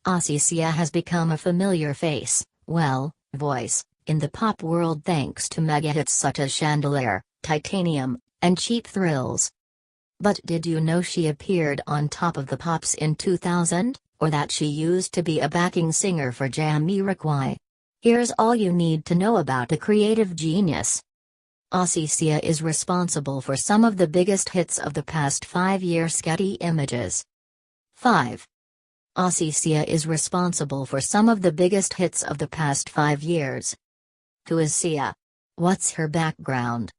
AUSSIE Sia has become a familiar voice, in the pop world thanks to megahits such as Chandelier, Titanium, and Cheap Thrills. But did you know she appeared on Top of the Pops in 2000, or that she used to be a backing singer for Jamiroquai? Here's all you need to know about the creative genius. AUSSIE Sia is responsible for some of the biggest hits of the past 5 years. Getty Images. 5. AUSSIE Sia is responsible for some of the biggest hits of the past 5 years. Who is Sia? What's her background?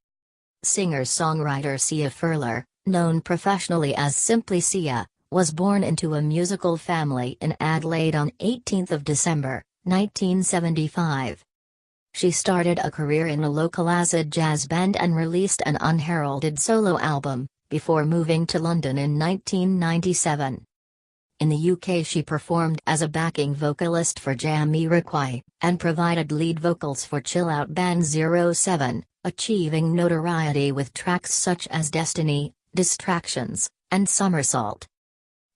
Singer-songwriter Sia Furler, known professionally as simply Sia, was born into a musical family in Adelaide on 18 December, 1975. She started a career in a local acid jazz band and released an unheralded solo album, before moving to London in 1997. In the UK she performed as a backing vocalist for Jamiroquai, and provided lead vocals for chill-out band 07, achieving notoriety with tracks such as Destiny, Distractions, and Somersault.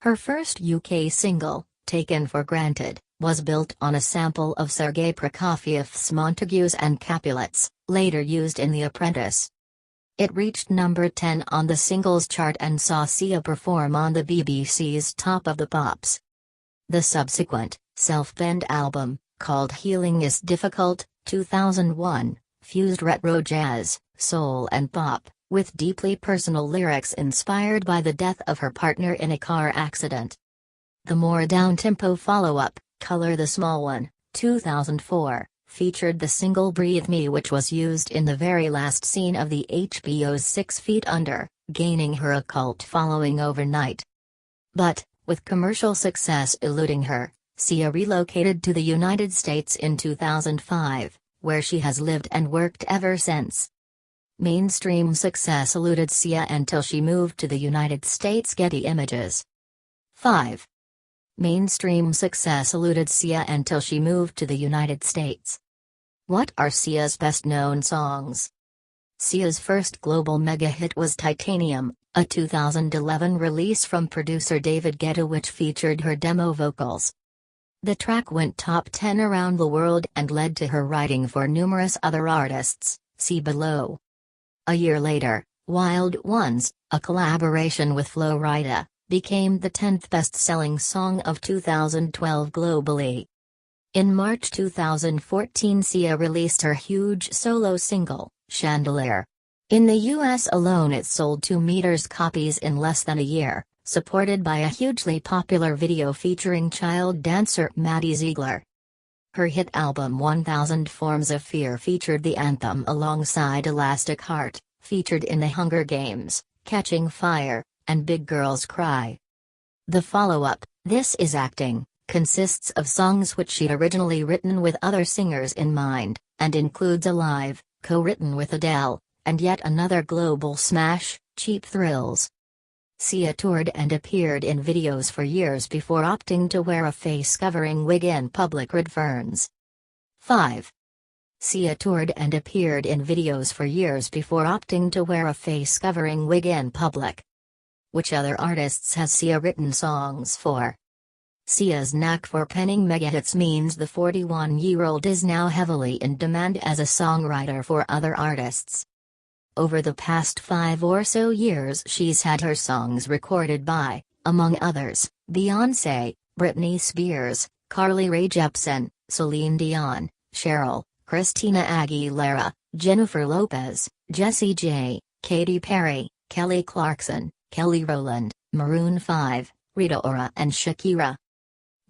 Her first UK single, Taken for Granted, was built on a sample of Sergei Prokofiev's Montagues and Capulets, later used in The Apprentice. It reached number 10 on the singles chart and saw Sia perform on the BBC's Top of the Pops. The subsequent, self-penned album, called Healing is Difficult, 2001, fused retro jazz, soul and pop, with deeply personal lyrics inspired by the death of her partner in a car accident. The more down-tempo follow-up, Color the Small One, 2004, featured the single Breathe Me, which was used in the very last scene of the HBO's 6 Feet Under, gaining her a cult following overnight. But, with commercial success eluding her, Sia relocated to the United States in 2005, where she has lived and worked ever since. Mainstream success eluded Sia until she moved to the United States. Getty Images. 5. Mainstream success eluded Sia until she moved to the United States. What are Sia's best-known songs? Sia's first global mega-hit was Titanium, a 2011 release from producer David Guetta which featured her demo vocals. The track went top 10 around the world and led to her writing for numerous other artists, see below. A year later, Wild Ones, a collaboration with Flo Rida, became the 10th best-selling song of 2012 globally. In March 2014 Sia released her huge solo single, Chandelier. In the US alone it sold 2 million copies in less than a year, supported by a hugely popular video featuring child dancer Maddie Ziegler. Her hit album 1000 Forms of Fear featured the anthem alongside Elastic Heart, featured in The Hunger Games, Catching Fire, and Big Girls Cry. The follow-up, This Is Acting, consists of songs which she'd originally written with other singers in mind, and includes Alive, co-written with Adele, and yet another global smash, Cheap Thrills. Sia toured and appeared in videos for years before opting to wear a face-covering wig in public. Redferns. 5. Sia toured and appeared in videos for years before opting to wear a face-covering wig in public. Which other artists has Sia written songs for? Sia's knack for penning megahits means the 41-year-old is now heavily in demand as a songwriter for other artists. Over the past 5 or so years she's had her songs recorded by, among others, Beyoncé, Britney Spears, Carly Rae Jepsen, Celine Dion, Cheryl, Christina Aguilera, Jennifer Lopez, Jessie J, Katy Perry, Kelly Clarkson, Kelly Rowland, Maroon 5, Rita Ora and Shakira.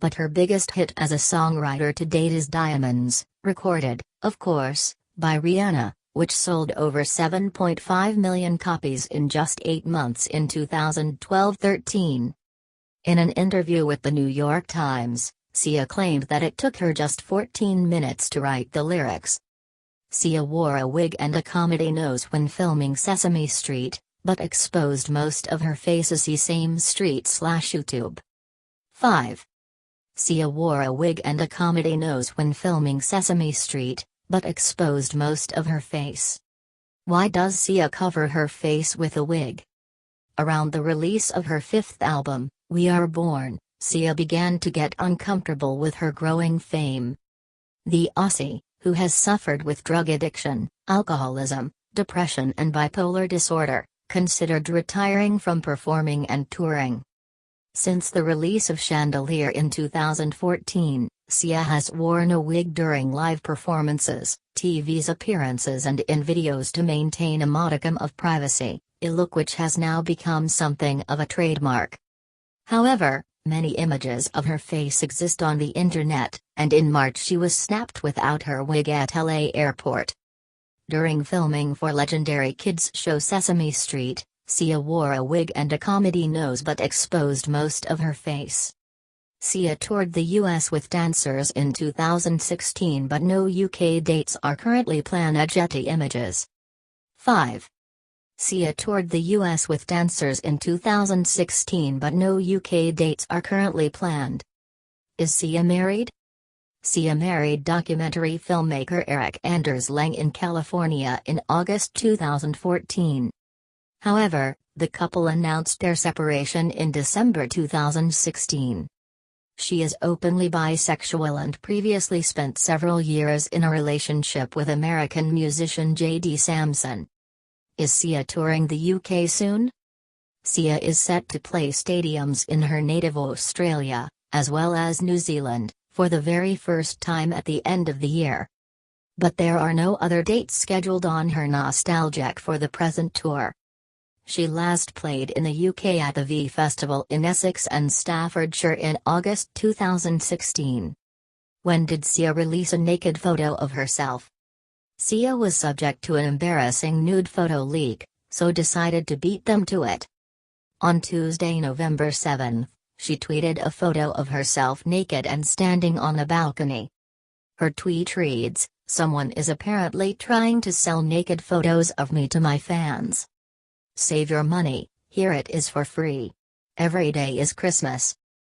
But her biggest hit as a songwriter to date is Diamonds, recorded, of course, by Rihanna, which sold over 7.5 million copies in just 8 months in 2012-13. In an interview with the New York Times, Sia claimed that it took her just 14 minutes to write the lyrics. Sia wore a wig and a comedy nose when filming Sesame Street, but exposed most of her face as Sesame Street/YouTube. 5. Sia wore a wig and a comedy nose when filming Sesame Street, but exposed most of her face. Why does Sia cover her face with a wig? Around the release of her 5th album, We Are Born, Sia began to get uncomfortable with her growing fame. The Aussie, who has suffered with drug addiction, alcoholism, depression and bipolar disorder, considered retiring from performing and touring. Since the release of Chandelier in 2014, Sia has worn a wig during live performances, TV's appearances and in videos to maintain a modicum of privacy, a look which has now become something of a trademark. However, many images of her face exist on the internet, and in March she was snapped without her wig at LA airport. During filming for legendary kids show Sesame Street, Sia wore a wig and a comedy nose but exposed most of her face. Sia toured the US with dancers in 2016 but no UK dates are currently planned at Getty Images. 5. Sia toured the US with dancers in 2016 but no UK dates are currently planned. Is Sia married? Sia married documentary filmmaker Eric Anders Lang in California in August 2014. However, the couple announced their separation in December 2016. She is openly bisexual and previously spent several years in a relationship with American musician J.D. Samson. Is Sia touring the UK soon? Sia is set to play stadiums in her native Australia, as well as New Zealand, for the very first time at the end of the year. But there are no other dates scheduled on her nostalgic for the present tour. She last played in the UK at the V Festival in Essex and Staffordshire in August 2016. When did Sia release a naked photo of herself? Sia was subject to an embarrassing nude photo leak, so decided to beat them to it. On Tuesday, November 7, she tweeted a photo of herself naked and standing on a balcony. Her tweet reads, "Someone is apparently trying to sell naked photos of me to my fans. Save your money, here it is for free. Every day is Christmas."